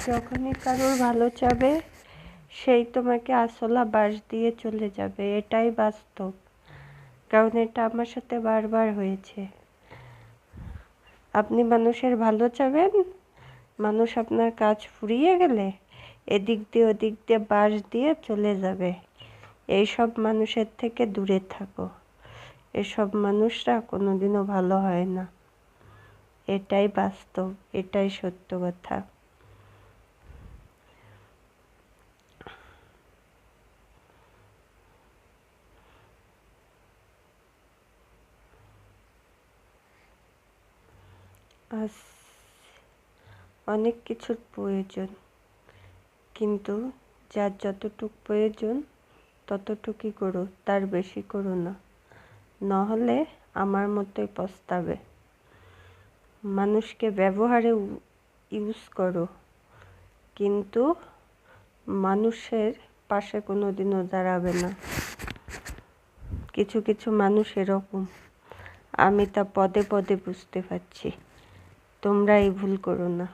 যখনই কারোর ভালো চাবে সেই তোমাকে আছলা বাঁশ দিয়ে চলে যাবে, এটাই বাস্তব। কারণ এটা আমার সাথে বারবার হয়েছে। আপনি মানুষের ভালো চাবেন, মানুষ আপনার কাজ ফুরিয়ে গেলে এদিক দিয়ে ওদিক দিয়ে বাঁশ দিয়ে চলে যাবে। এইসব মানুষের থেকে দূরে থাকো। এসব মানুষরা কোনোদিনও ভালো হয় না। এটাই বাস্তব, এটাই সত্য কথা। আজ অনেক কিছুর প্রয়োজন, কিন্তু যার যতটুক প্রয়োজন ততটুকুই করো, তার বেশি করো না, নহলে আমার মতোই পস্তাবে। মানুষকে ব্যবহারে ইউজ করো, কিন্তু মানুষের পাশে কোনোদিনও দাঁড়াবে না। কিছু কিছু মানুষ এরকম, আমি তা পদে পদে বুঝতে পারছি। তোমরা এই ভুল করো না।